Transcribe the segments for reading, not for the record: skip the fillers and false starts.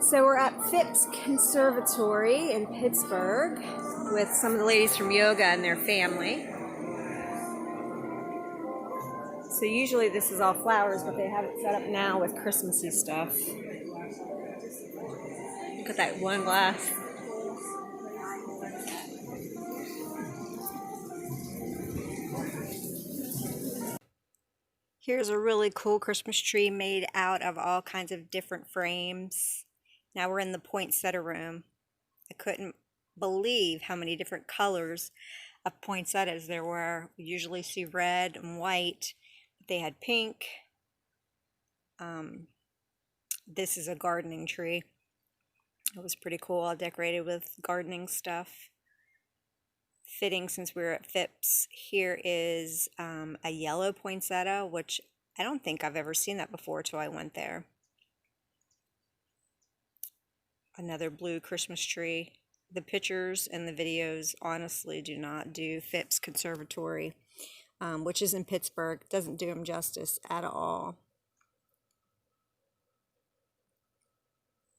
So we're at Phipps Conservatory in Pittsburgh with some of the ladies from yoga and their family. So usually this is all flowers, but they have it set up now with Christmassy stuff. Look at that one glass. Here's a really cool Christmas tree made out of all kinds of different frames. Now we're in the poinsettia room. I couldn't believe how many different colors of poinsettias there were. We usually see red and white, but they had pink. This is a gardening tree. It was pretty cool, all decorated with gardening stuff. Fitting since we were at Phipps. Here is a yellow poinsettia, which I don't think I've ever seen that before till I went there. Another blue Christmas tree. The pictures and the videos honestly do not do Phipps Conservatory, which is in Pittsburgh. Doesn't do them justice at all.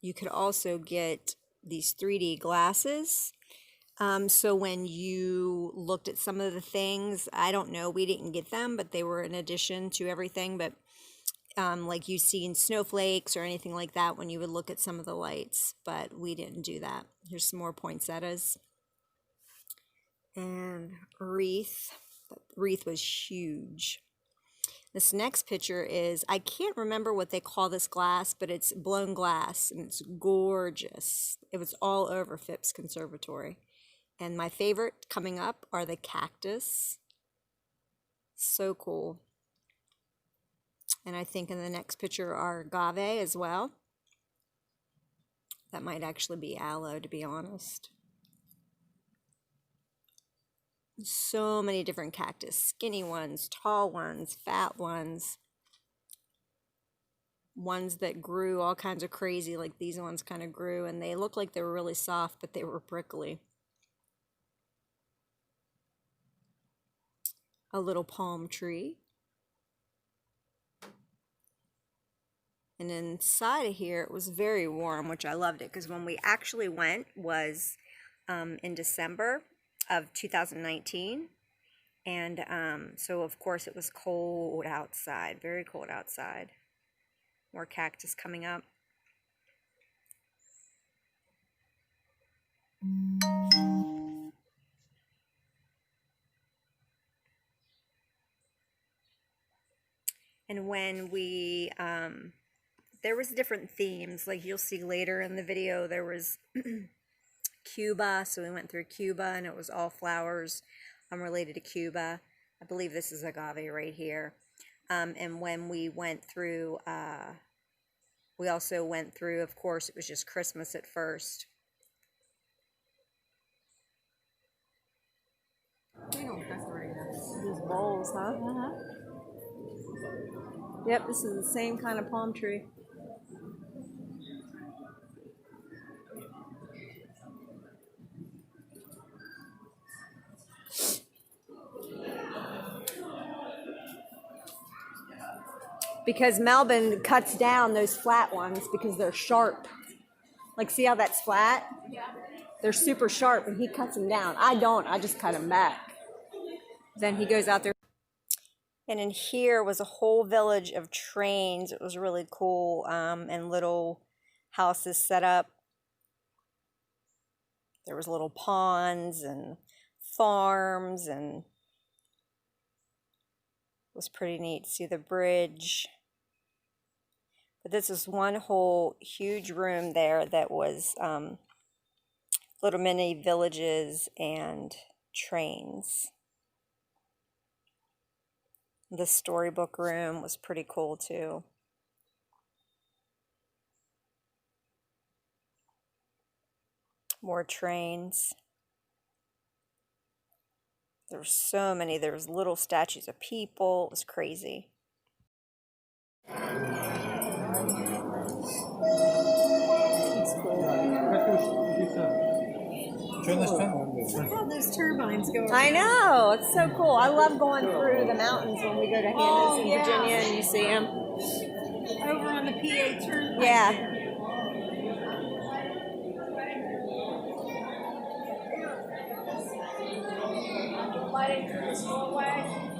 You could also get these 3D glasses. So when you looked at some of the things, I don't know, we didn't get them, but they were in addition to everything. But like you've seen snowflakes or anything like that when you would look at some of the lights, but we didn't do that. Here's some more poinsettias. And wreath. The wreath was huge. This next picture is, I can't remember what they call this glass, but it's blown glass and it's gorgeous. It was all over Phipps Conservatory. And my favorite coming up are the cactus. So cool. And I think in the next picture are agave as well. That might actually be aloe, to be honest. So many different cactus. Skinny ones, tall ones, fat ones. Ones that grew all kinds of crazy, like these ones kind of grew. And they looked like they were really soft, but they were prickly. A little palm tree. And inside of here, it was very warm, which I loved it, because when we actually went was in December of 2019. And so, of course, it was cold outside, very cold outside. More cactus coming up. And when we, there was different themes, like you'll see later in the video, there was Cuba, so we went through Cuba, and it was all flowers related to Cuba. I believe this is agave right here. And when we went through, we also went through, of course, it was just Christmas at first. These bowls, huh? Yep, this is the same kind of palm tree. Because Melvin cuts down those flat ones because they're sharp. Like, see how that's flat? Yeah. They're super sharp, and he cuts them down. I don't. I just cut them back. Then he goes out there. And in here was a whole village of trains. It was really cool, and little houses set up. There was little ponds and farms, and it was pretty neat to see the bridge. But this is one whole huge room there that was little mini villages and trains. The storybook room was pretty cool too. More trains. There were so many. There was little statues of people. It was crazy. That's cool. Look how those turbines go around. I know, it's so cool. I love going through the mountains when we go to Hannah's in Virginia and you see them. Over on the PA turnpike. Yeah. lighting through this doorway.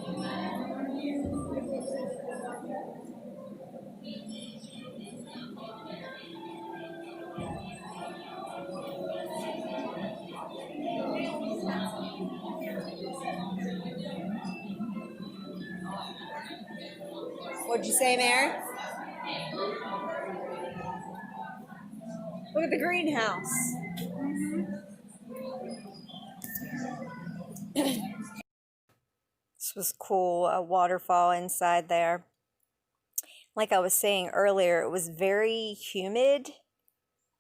What'd you say, Mary? Look at the greenhouse. This was cool, a waterfall inside there. Like I was saying earlier, it was very humid,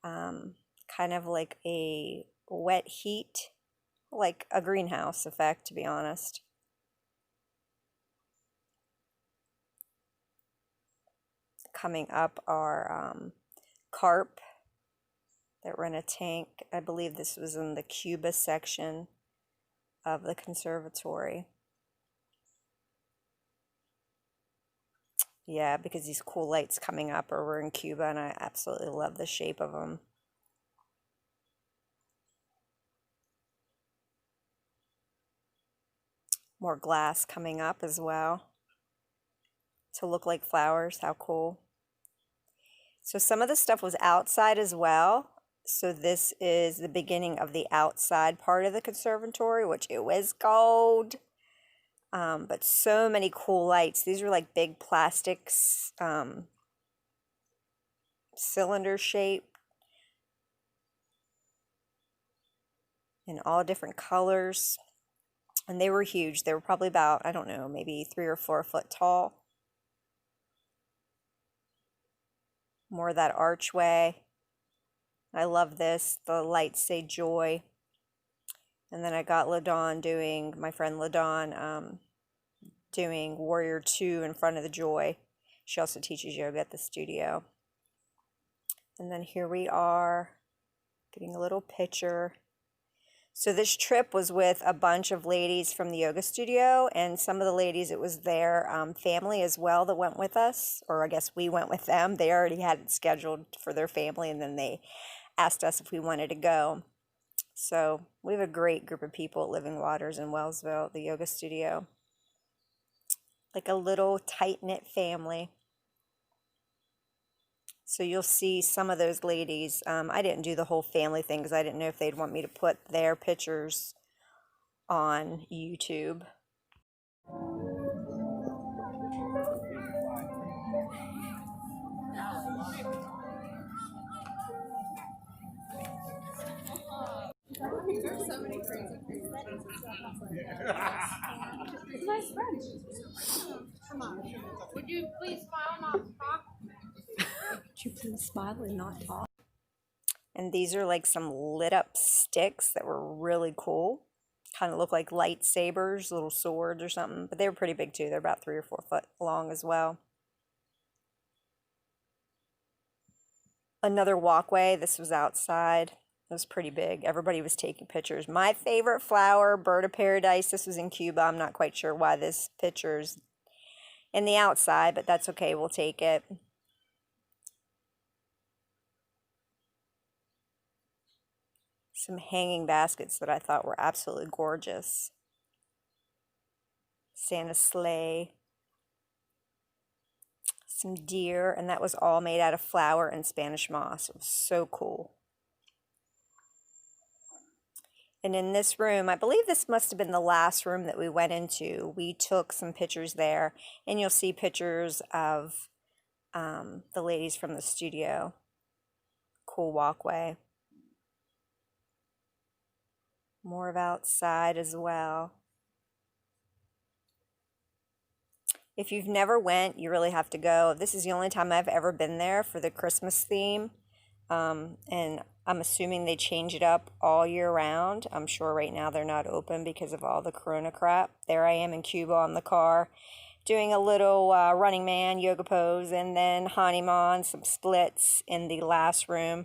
kind of like a wet heat, like a greenhouse effect, to be honest. Coming up are carp that were in a tank. I believe this was in the Cuba section of the conservatory. Yeah, because these cool lights coming up over in Cuba, and I absolutely love the shape of them. More glass coming up as well to look like flowers. How cool. So some of the stuff was outside as well. So this is the beginning of the outside part of the conservatory, which it was cold. But so many cool lights. These are like big plastics, cylinder shape in all different colors. And they were huge. They were probably about, I don't know, maybe 3 or 4 foot tall. More of that archway. I love this. The lights say joy. And then I got LaDawn doing, my friend LaDawn, doing Warrior 2 in front of the joy. She also teaches yoga at the studio. And then here we are, getting a little picture. So this trip was with a bunch of ladies from the yoga studio, and some of the ladies, it was their family as well that went with us, or I guess we went with them. They already had it scheduled for their family, and then they asked us if we wanted to go. So we have a great group of people at Living Waters in Wellsville, the yoga studio. Like a little tight-knit family. So you'll see some of those ladies. I didn't do the whole family thing because I didn't know if they'd want me to put their pictures on YouTube. There's so many crazy things. Nice French. Come on. Would you please smile, not talk? Would you please smile and not talk? And these are like some lit up sticks that were really cool. Kind of look like lightsabers, little swords or something. But they were pretty big too. They're about 3 or 4 foot long as well. Another walkway. This was outside. It was pretty big. Everybody was taking pictures. My favorite flower, bird of paradise. This was in Cuba. I'm not quite sure why this picture's in the outside, but that's okay. We'll take it. Some hanging baskets that I thought were absolutely gorgeous. Santa sleigh. Some deer, and that was all made out of flower and Spanish moss. It was so cool. And in this room, I believe this must have been the last room that we went into. We took some pictures there, and you'll see pictures of the ladies from the studio. Cool walkway. More of outside as well. If you've never went, you really have to go. This is the only time I've ever been there for the Christmas theme. And I'm assuming they change it up all year round. I'm sure right now they're not open because of all the corona crap. There I am in Cuba on the car doing a little running man yoga pose, and then Hanuman, some splits in the last room.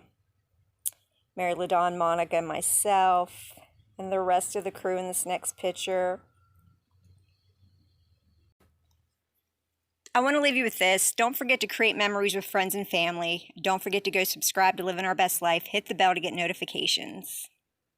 Mary LaDawn, Monica, and myself, and the rest of the crew in this next picture. I want to leave you with this. Don't forget to create memories with friends and family. Don't forget to go subscribe to Live in Our Best Life. Hit the bell to get notifications.